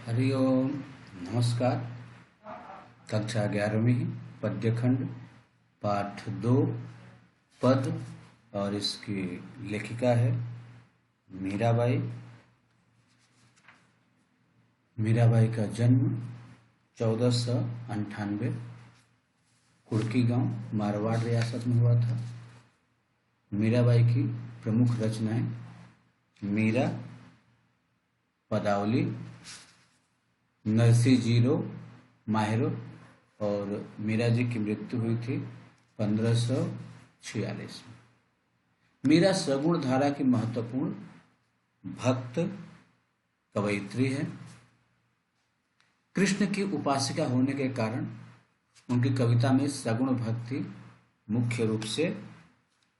हरि ओम। नमस्कार। कक्षा 11वीं पद्यखंड पाठ 2 पद और इसकी लेखिका है मीराबाई। मीराबाई का जन्म 1498 कुड़की गांव मारवाड़ रियासत में हुआ था। मीराबाई की प्रमुख रचनाएं मीरा, पदावली, नरसी जीरो, माहिरो और मीरा जी की मृत्यु हुई थी 1546 में। मीरा सगुण धारा की महत्वपूर्ण भक्त कवयित्री है। कृष्ण की उपासिका होने के कारण उनकी कविता में सगुण भक्ति मुख्य रूप से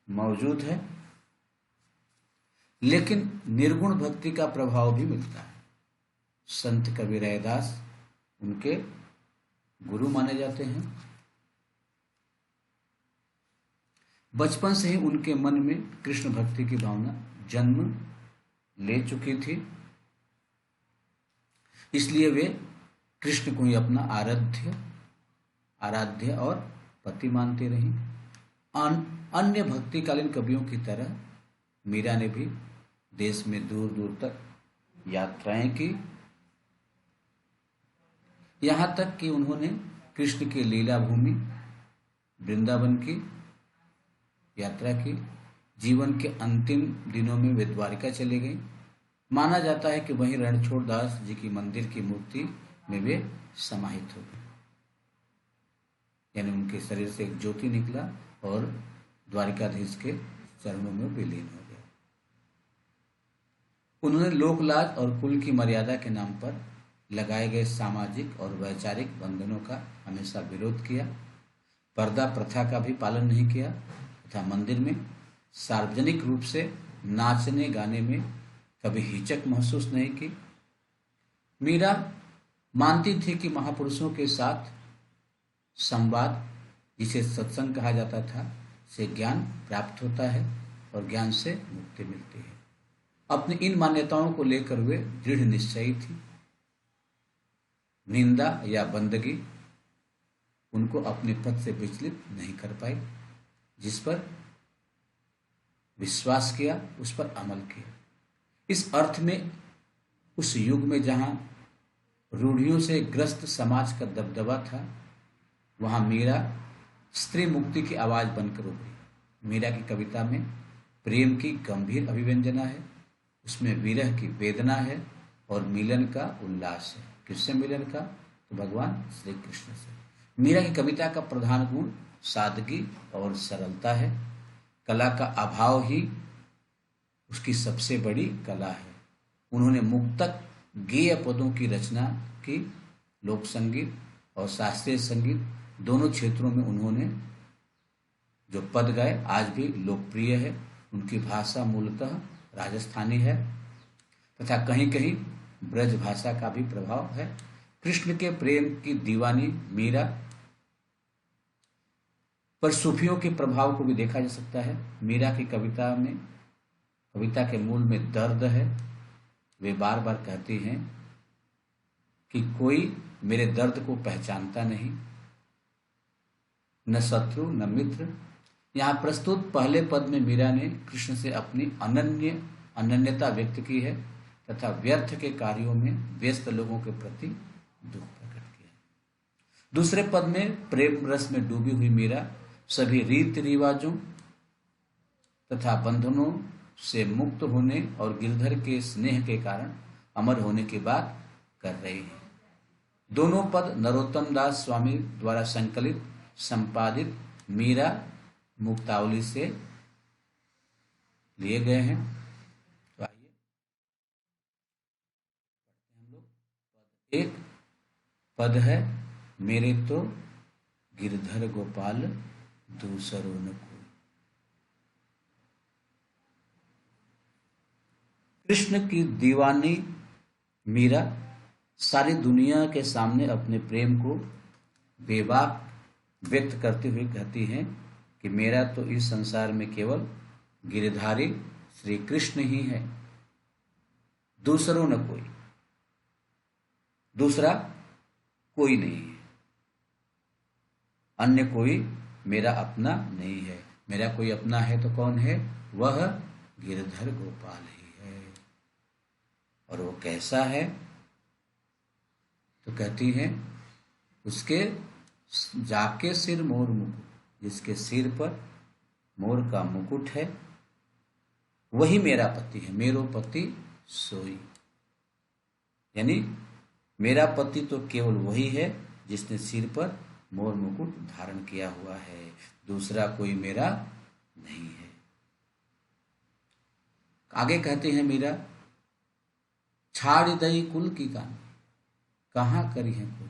मौजूद है, लेकिन निर्गुण भक्ति का प्रभाव भी मिलता है। संत कबीर रैदास उनके गुरु माने जाते हैं। बचपन से ही उनके मन में कृष्ण भक्ति की भावना जन्म ले चुकी थी, इसलिए वे कृष्ण को ही अपना आराध्य और पति मानती रही। अन्य भक्तिकालीन कवियों की तरह मीरा ने भी देश में दूर दूर तक यात्राएं की, यहाँ तक कि उन्होंने कृष्ण की लीला भूमि वृंदावन की यात्रा की। जीवन के अंतिम दिनों में वे द्वारिका चले गई। माना जाता है कि वहीं रणछोड़ दास जी की मंदिर की मूर्ति में वे समाहित हो गए, यानी उनके शरीर से एक ज्योति निकला और द्वारिकाधीश के चरणों में विलीन हो गया। उन्होंने लोकलाज और कुल की मर्यादा के नाम पर लगाए गए सामाजिक और वैचारिक बंधनों का हमेशा विरोध किया। पर्दा प्रथा का भी पालन नहीं किया तथा मंदिर में सार्वजनिक रूप से नाचने गाने में कभी हिचक महसूस नहीं की। मीरा मानती थी कि महापुरुषों के साथ संवाद, जिसे सत्संग कहा जाता था, से ज्ञान प्राप्त होता है और ज्ञान से मुक्ति मिलती है। अपनी इन मान्यताओं को लेकर वे दृढ़ निश्चयी थी। निंदा या बंदगी उनको अपने पद से विचलित नहीं कर पाई। जिस पर विश्वास किया उस पर अमल किया। इस अर्थ में उस युग में जहां रूढ़ियों से ग्रस्त समाज का दबदबा था, वहां मीरा स्त्री मुक्ति की आवाज बनकर उभरी। मीरा की कविता में प्रेम की गंभीर अभिव्यंजना है, उसमें विरह की वेदना है और मिलन का उल्लास है। किससे मिलन का? तो भगवान श्री कृष्ण से। मीरा की कविता का प्रधान गुण सादगी और सरलता है। कला का अभाव ही उसकी सबसे बड़ी कला है। उन्होंने मुक्तक गेय पदों की रचना की। लोक संगीत और शास्त्रीय संगीत दोनों क्षेत्रों में उन्होंने जो पद गाए आज भी लोकप्रिय है। उनकी भाषा मूलतः राजस्थानी है तथा कहीं कहीं ब्रज भाषा का भी प्रभाव है। कृष्ण के प्रेम की दीवानी मीरा पर सूफियों के प्रभाव को भी देखा जा सकता है। मीरा की कविता के मूल में दर्द है। वे बार बार कहती हैं कि कोई मेरे दर्द को पहचानता नहीं, न शत्रु न मित्र। यहाँ प्रस्तुत पहले पद में मीरा ने कृष्ण से अपनी अनन्यता व्यक्त की है तथा व्यर्थ के कार्यों में व्यस्त लोगों के प्रति दुख प्रकट किया। दूसरे पद में प्रेम रस में डूबी हुई मीरा सभी रीति रिवाजों तथा बंधनों से मुक्त होने और गिरधर के स्नेह के कारण अमर होने की बात कर रही है। दोनों पद नरोत्तम दास स्वामी द्वारा संकलित संपादित मीरा मुक्तावली से लिए गए हैं। तो आइए हम लोग एक पद है मेरे तो गिरधर गोपाल दूसरो न कोई। कृष्ण की दीवानी मीरा सारी दुनिया के सामने अपने प्रेम को बेबाक व्यक्त करते हुए कहती हैं कि मेरा तो इस संसार में केवल गिरधारी श्री कृष्ण ही है, दूसरों न कोई। दूसरा कोई नहीं है, अन्य कोई मेरा अपना नहीं है। मेरा कोई अपना है तो कौन है? वह गिरधर गोपाल ही है। और वो कैसा है? तो कहती हैं उसके जाके सिर मोर मुकुट, जिसके सिर पर मोर का मुकुट है वही मेरा पति है। मेरो पति सोई, यानी मेरा पति तो केवल वही है जिसने सिर पर मोर मुकुट धारण किया हुआ है, दूसरा कोई मेरा नहीं है। आगे कहते हैं मीरा, छाड़ दई कुल की कान, कहाँ करी है कुल।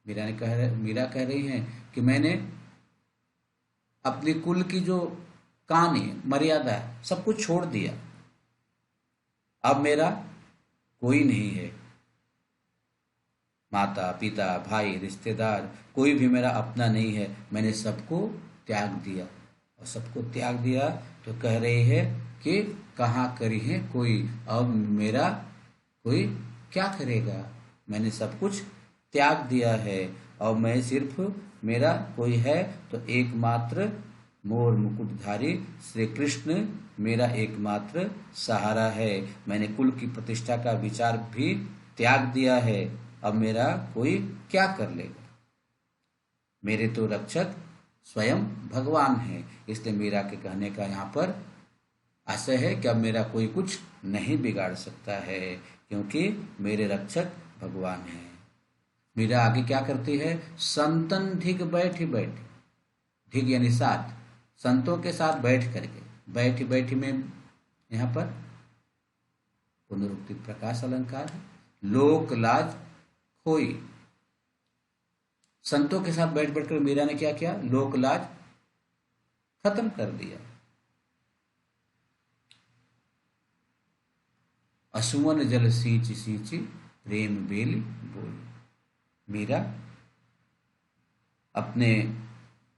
मीरा कह रही हैं कि मैंने अपने कुल की जो कहानी मर्यादा है सब कुछ छोड़ दिया, अब मेरा कोई नहीं है, माता पिता भाई रिश्तेदार कोई भी मेरा अपना नहीं है, मैंने सबको त्याग दिया। और सबको त्याग दिया तो कह रही है कि कहाँ करी है कोई, अब मेरा कोई क्या करेगा, मैंने सब कुछ त्याग दिया है। और मैं सिर्फ मेरा कोई है तो एकमात्र मोर मुकुटधारी श्री कृष्ण मेरा एकमात्र सहारा है। मैंने कुल की प्रतिष्ठा का विचार भी त्याग दिया है, अब मेरा कोई क्या कर लेगा। मेरे तो रक्षक स्वयं भगवान है। इसलिए मीरा के कहने का यहाँ पर आशय है कि अब मेरा कोई कुछ नहीं बिगाड़ सकता है, क्योंकि मेरे रक्षक भगवान है। मीरा आगे क्या करती है, संतन ढिग बैठी बैठी, ढिग यानी साथ, संतों के साथ बैठ करके, बैठी बैठी में यहाँ पर पुनरुक्ति प्रकाश अलंकार है। लोक लाज खोई, संतों के साथ बैठ बैठकर मीरा ने क्या किया, लोक लाज खत्म कर दिया। असुवन जल सींच सींची प्रेम बेली बोली, मीरा अपने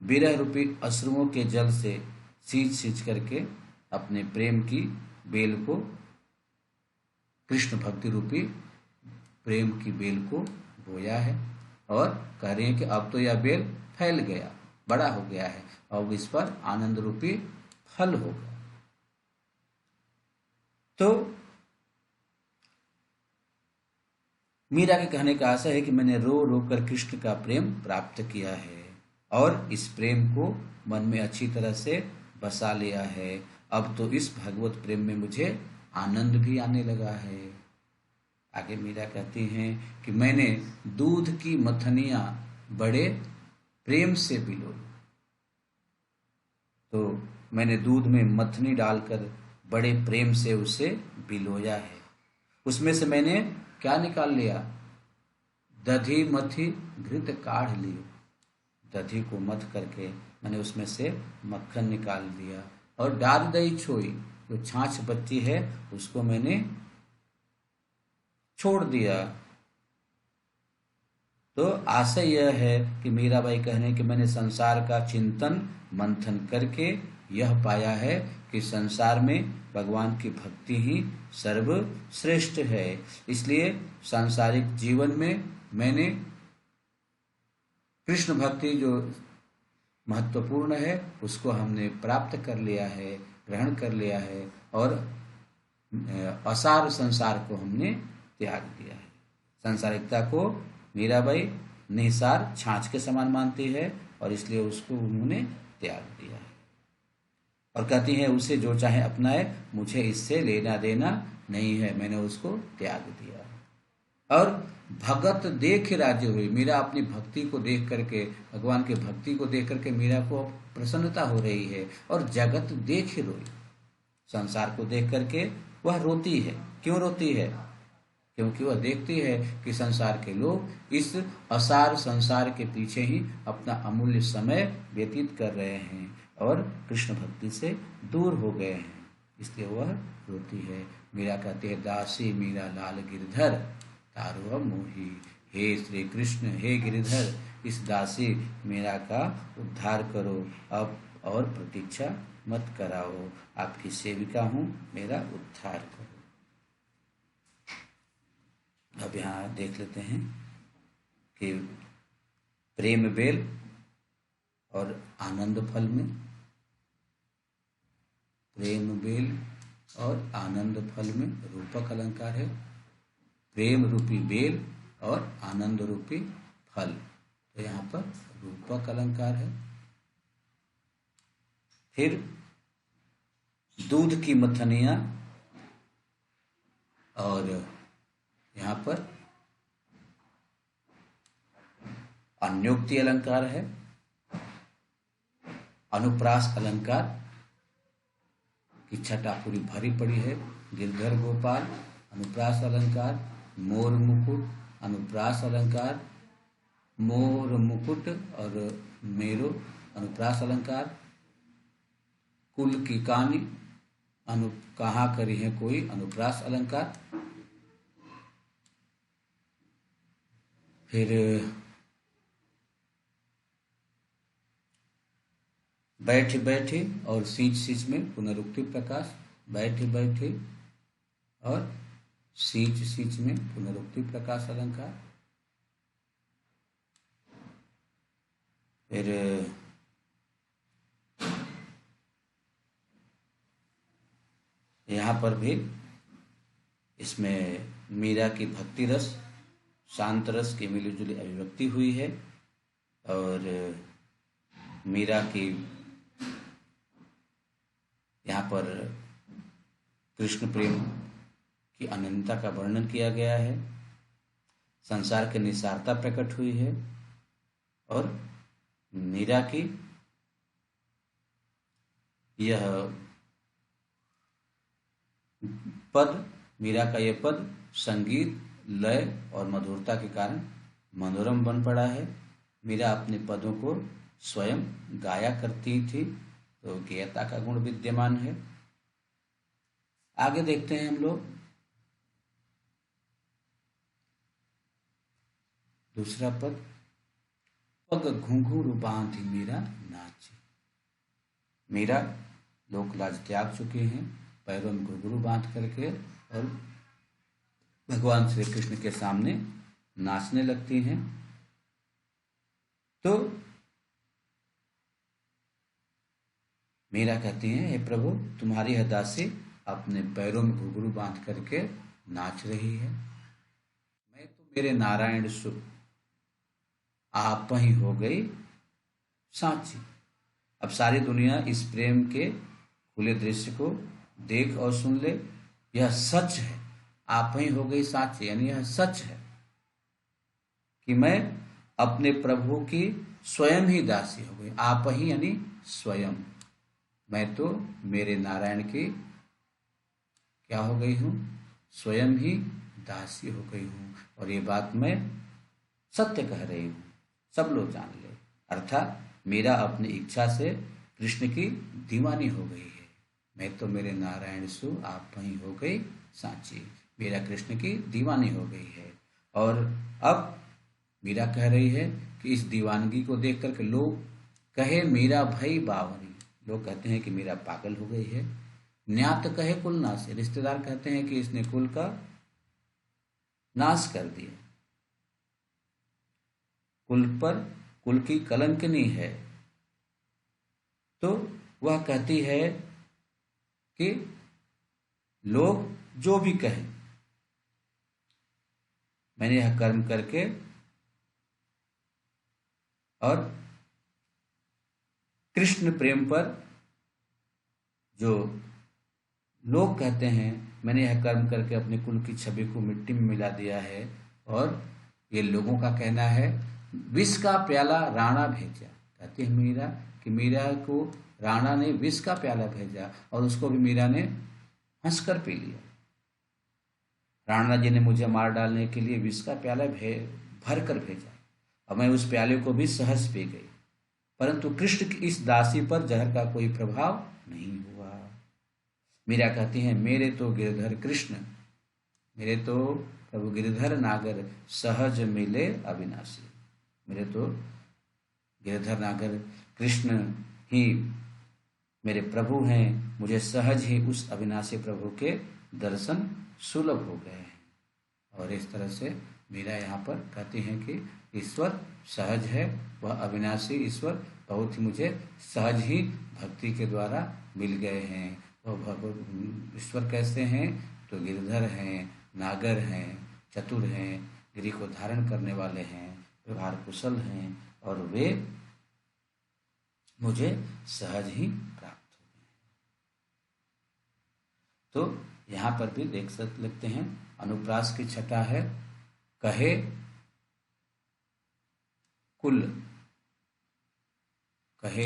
विरह रूपी अश्रुओं के जल से सींच सींच करके अपने प्रेम की बेल को, कृष्ण भक्ति रूपी प्रेम की बेल को बोया है। और कह रहे हैं कि अब तो यह बेल फैल गया, बड़ा हो गया है, अब इस पर आनंद रूपी फल होगा। तो मीरा के कहने का आशय है कि मैंने रो रो कर कृष्ण का प्रेम प्राप्त किया है और इस प्रेम को मन में अच्छी तरह से बसा लिया है। अब तो इस भगवत प्रेम में मुझे आनंद भी आने लगा है। आगे मीरा कहती हैं कि मैंने दूध की मथनियां बड़े प्रेम से पिलोई, तो मैंने दूध में मथनी डालकर बड़े प्रेम से उसे पिलोया है। उसमें से मैंने क्या निकाल लिया, दधी मथी घृत काढ़ लियो, दधी को मथ करके मैंने उसमें से मक्खन निकाल दिया। और डाल दही छोई, जो छाछ बच्ची है उसको मैंने छोड़ दिया। तो आशय यह है कि मीराबाई कहने कि मैंने संसार का चिंतन मंथन करके यह पाया है कि संसार में भगवान की भक्ति ही सर्वश्रेष्ठ है। इसलिए सांसारिक जीवन में मैंने कृष्ण भक्ति जो महत्वपूर्ण है उसको हमने प्राप्त कर लिया है, ग्रहण कर लिया है, और असार संसार को हमने त्याग दिया है। सांसारिकता को मीराबाई निसार छाछ के समान मानती है और इसलिए उसको उन्होंने त्याग दिया है। और कहती है उसे जो चाहे अपनाए, मुझे इससे लेना देना नहीं है, मैंने उसको त्याग दिया। और भगत देख राज्य हुई, मीरा अपनी भक्ति को देख करके, भगवान की भक्ति को देख करके मीरा को प्रसन्नता हो रही है और जगत देख रोई, संसार को देख करके वह रोती है। क्यों रोती है? क्योंकि वह देखती है कि संसार के लोग इस असार संसार के पीछे ही अपना अमूल्य समय व्यतीत कर रहे हैं और कृष्ण भक्ति से दूर हो गए हैं, इसलिए वह रोती है। मीरा कहती है, दासी मीरा लाल गिरधर तारो मोही, हे श्री कृष्ण, हे गिरधर, इस दासी मीरा का उद्धार करो, अब और प्रतीक्षा मत कराओ, आपकी सेविका हूँ, मेरा उद्धार करो। अब यहाँ देख लेते हैं कि प्रेम बेल और आनंद फल में, प्रेम बेल और आनंद फल में रूपक अलंकार है। प्रेम रूपी बेल और आनंद रूपी फल, तो यहाँ पर रूपक अलंकार है। फिर दूध की मथनियाँ, और यहाँ पर अन्योक्ति अलंकार है। अनुप्रास अलंकार की छटा पूरी भरी पड़ी है। गिरधर गोपाल अनुप्रास अलंकार, मोर मुकुट अनुप्रास अलंकार, मोर मुकुट और मेरो अनुप्रास अलंकार, कुल की कहानी कहाँ करी है कोई अनुप्रास अलंकार। फिर बैठे बैठे और सींच सींच में पुनरुक्ति प्रकाश, बैठे बैठे और सींच सींच में पुनरुक्ति प्रकाश अलंकार। फिर यहाँ पर भी इसमें मीरा की भक्ति रस, शांत रस की मिलीजुली अभिव्यक्ति हुई है, और मीरा की यहाँ पर कृष्ण प्रेम की अनंतता का वर्णन किया गया है। संसार की निसारता प्रकट हुई है, और मीरा की यह पद, मीरा का यह पद संगीत, लय और मधुरता के कारण मनोरम बन पड़ा है। मीरा अपने पदों को स्वयं गाया करती थी, तो गेयता का गुण विद्यमान है। आगे देखते हैं हम लोग दूसरा पद, पग घुंघरू बांधी मीरा नाची। मीरा लोक लाज त्याग चुके हैं, पैरों में घुंघरू बांध करके और भगवान श्री कृष्ण के सामने नाचने लगती हैं। तो मीरा कहती हैं, हे प्रभु, तुम्हारी यह दासी अपने पैरों में घुंघरू बांध करके नाच रही है। मैं तो मेरे नारायण सुख आप ही हो गई साची। अब सारी दुनिया इस प्रेम के खुले दृश्य को देख और सुन ले। यह सच है, आप ही हो गई साची, यानी यह सच है कि मैं अपने प्रभु की स्वयं ही दासी हो गई। आप ही यानी स्वयं, मैं तो मेरे नारायण की क्या हो गई हूँ, स्वयं ही दासी हो गई हूँ। और ये बात मैं सत्य कह रही हूँ, सब लोग जान ले। अर्थात मीरा अपनी इच्छा से कृष्ण की दीवानी हो गई है। मैं तो मेरे नारायण सु आप ही हो गई साची, मीरा कृष्ण की दीवानी हो गई है। और अब मीरा कह रही है कि इस दीवानगी को देख करके लोग कहे मीरा भई बावरी, लोग कहते हैं कि मीरा पागल हो गई है। न्यात कहे कुल नाश, रिश्तेदार कहते हैं कि इसने कुल का नाश कर दिया, कुल पर कुल की कलंकनी है। तो वह कहती है कि लोग जो भी कहें, मैंने यह कर्म करके और कृष्ण प्रेम पर जो लोग कहते हैं, मैंने यह कर्म करके अपने कुल की छवि को मिट्टी में मिला दिया है। और ये लोगों का कहना है, विष का प्याला राणा भेजा। कहती है मीरा कि मीरा को राणा ने विष का प्याला भेजा और उसको भी मीरा ने हंसकर पी लिया। राणा जी ने मुझे मार डालने के लिए विष का प्याला भर कर भेजा और मैं उस प्याले को भी सहज पी गई, परंतु कृष्ण की इस दासी पर जहर का कोई प्रभाव नहीं हुआ। मीरा कहती हैं, मेरे तो गिरधर कृष्ण, मेरे तो प्रभु गिरधर नागर सहज मिले अविनाशी। मेरे तो गिरधर नागर कृष्ण ही मेरे प्रभु हैं, मुझे सहज ही उस अविनाशी प्रभु के दर्शन सुलभ हो गए हैं। और इस तरह से मीरा यहाँ पर कहती हैं कि ईश्वर सहज है, वह अविनाशी ईश्वर बहुत ही मुझे सहज ही भक्ति के द्वारा मिल गए हैं। वह ईश्वर कैसे हैं? तो गिरधर हैं, नागर हैं, चतुर हैं, गिरि को धारण करने वाले हैं, व्यवहार कुशल हैं, और वे मुझे सहज ही प्राप्त हो गए। तो यहाँ पर भी लिखते हैं, अनुप्रास की छटा है, कहे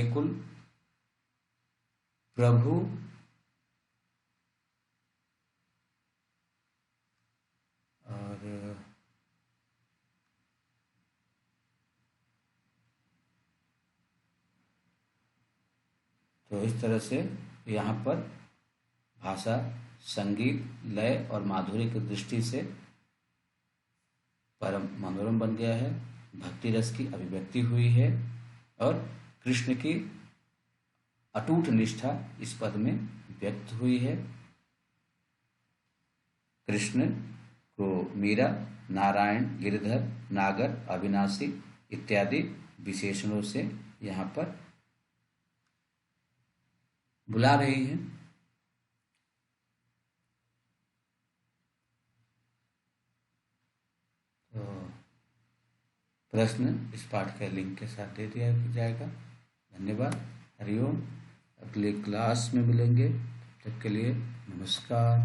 कुल प्रभु और तो इस तरह से यहाँ पर भाषा, संगीत, लय और माधुर्य की दृष्टि से परम मनोरम बन गया है। भक्ति रस की अभिव्यक्ति हुई है और कृष्ण की अटूट निष्ठा इस पद में व्यक्त हुई है। कृष्ण को मीरा नारायण, गिरधर, नागर, अविनाशी इत्यादि विशेषणों से यहाँ पर बुला रही हैं। तो प्रश्न इस पाठ के लिंक के साथ दे दिया जाएगा। धन्यवाद। हरिओम। अगले क्लास में मिलेंगे, तब तक के लिए नमस्कार।